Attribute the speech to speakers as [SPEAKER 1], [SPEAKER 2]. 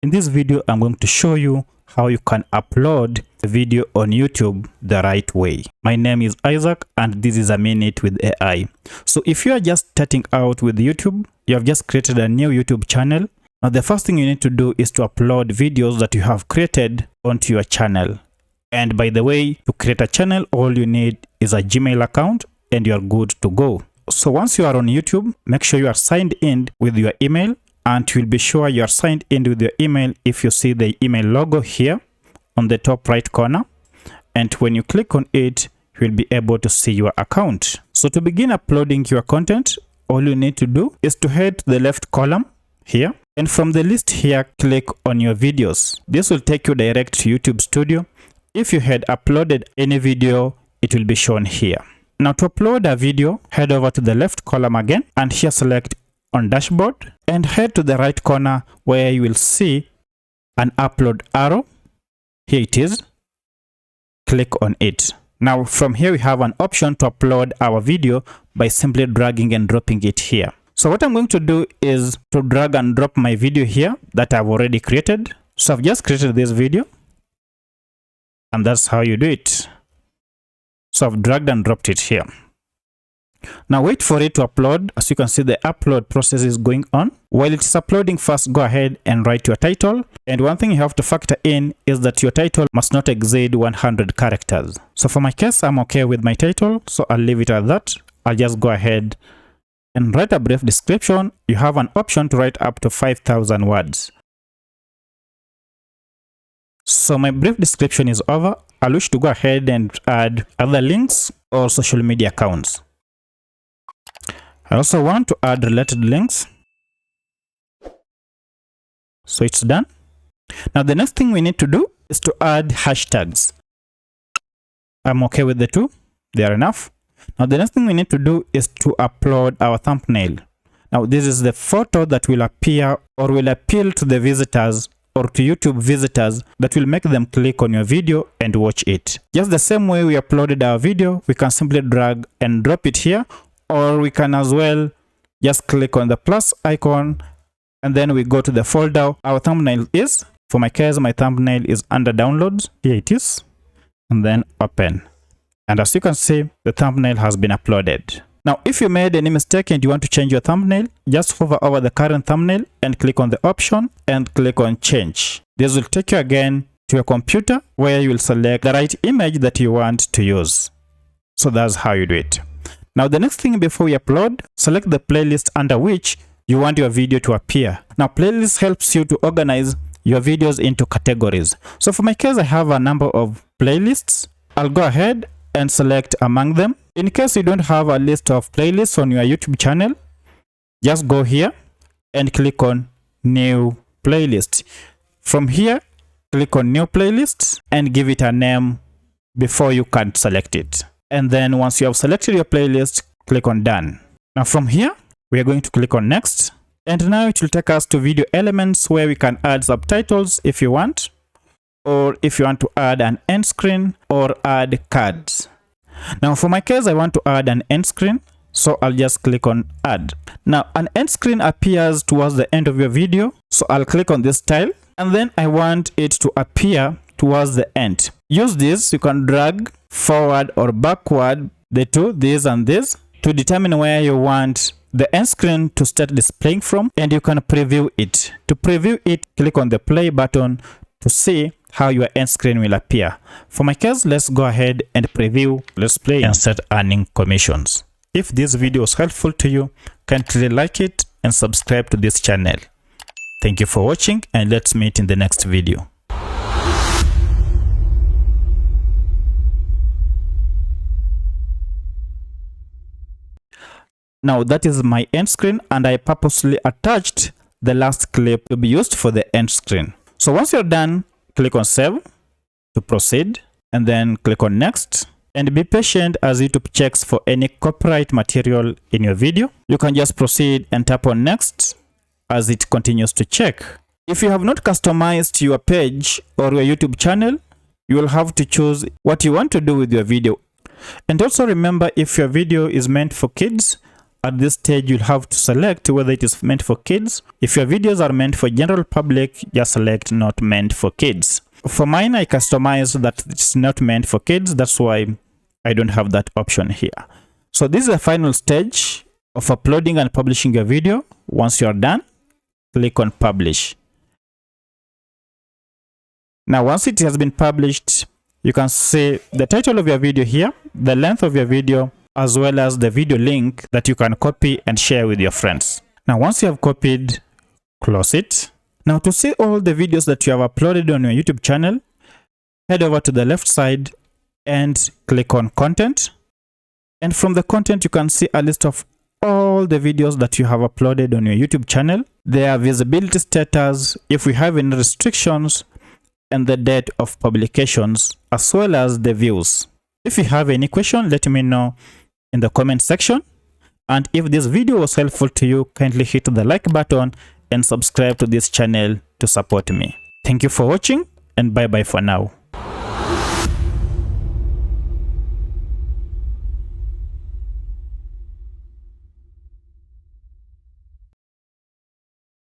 [SPEAKER 1] In this video, I'm going to show you how you can upload a video on YouTube the right way. My name is Isaac and this is a minute with AI. So if you are just starting out with YouTube, you have just created a new YouTube channel. Now the first thing you need to do is to upload videos that you have created onto your channel. And by the way, to create a channel, all you need is a Gmail account and you're good to go. So once you are on YouTube, make sure you are signed in with your email. And you'll be sure you are signed in with your email if you see the email logo here on the top right corner. And when you click on it, you'll be able to see your account. So to begin uploading your content, all you need to do is to head to the left column here. And from the list here, click on your videos. This will take you direct to YouTube Studio. If you had uploaded any video, it will be shown here. Now to upload a video, head over to the left column again and here select on dashboard and head to the right corner where you will see an upload arrow. Here it is. Click on it. Now from here we have an option to upload our video by simply dragging and dropping it here. So what I'm going to do is to drag and drop my video here that I've already created. So I've just created this video and that's how you do it. So I've dragged and dropped it here. Now wait for it to upload. As you can see, the upload process is going on. While it is uploading, first go ahead and write your title. And one thing you have to factor in is that your title must not exceed 100 characters. So for my case, I'm okay with my title, so I'll leave it at that. I'll just go ahead and write a brief description. You have an option to write up to 5,000 words. So my brief description is over. I wish to go ahead and add other links or social media accounts. I also want to add related links. So it's done. Now the next thing we need to do is to add hashtags. I'm okay with the two. They are enough. Now the next thing we need to do is to upload our thumbnail. Now this is the photo that will appear or will appeal to the visitors or to YouTube visitors that will make them click on your video and watch it. Just the same way we uploaded our video, we can simply drag and drop it here. Or we can as well just click on the plus icon and then we go to the folder our thumbnail is. For my case, my thumbnail is under downloads. Here it is. And then open. And as you can see, the thumbnail has been uploaded. Now, if you made any mistake and you want to change your thumbnail, just hover over the current thumbnail and click on the option and click on change. This will take you again to your computer where you will select the right image that you want to use. So that's how you do it. Now the next thing before we upload, select the playlist under which you want your video to appear. Now playlist helps you to organize your videos into categories. So for my case, I have a number of playlists. I'll go ahead and select among them. In case you don't have a list of playlists on your YouTube channel, just go here and click on new playlist. From here, click on new playlist and give it a name before you can select it. And then once you have selected your playlist, click on done. Now from here, we are going to click on next. And now it will take us to video elements where we can add subtitles if you want, or if you want to add an end screen or add cards. Now for my case, I want to add an end screen. So I'll just click on add. Now an end screen appears towards the end of your video. So I'll click on this tile and then I want it to appear towards the end. Use this, you can drag forward or backward, the two, this and this, to determine where you want the end screen to start displaying from, and you can preview it. To preview it, click on the play button to see how your end screen will appear. For my case, let's go ahead and preview. Let's play and start earning commissions. If this video was helpful to you, kindly like it and subscribe to this channel. Thank you for watching and let's meet in the next video. Now that is my end screen and I purposely attached the last clip to be used for the end screen. So once you're done, click on save to proceed and then click on next and be patient as YouTube checks for any copyright material in your video. You can just proceed and tap on next as it continues to check. If you have not customized your page or your YouTube channel, you will have to choose what you want to do with your video. And also remember, if your video is meant for kids, at this stage you'll have to select whether it is meant for kids. If your videos are meant for general public, just select not meant for kids. For mine, I customized that it's not meant for kids. That's why I don't have that option here. So this is the final stage of uploading and publishing your video. Once you're done, click on publish. Now, once it has been published, you can see the title of your video here, the length of your video, as well as the video link that you can copy and share with your friends. Now, once you have copied, close it. Now, to see all the videos that you have uploaded on your YouTube channel, head over to the left side and click on content. And from the content, you can see a list of all the videos that you have uploaded on your YouTube channel, their visibility status, if we have any restrictions, and the date of publications, as well as the views. If you have any question, let me know in the comment section. And if this video was helpful to you, kindly hit the like button and subscribe to this channel to support me. Thank you for watching, and bye bye for now.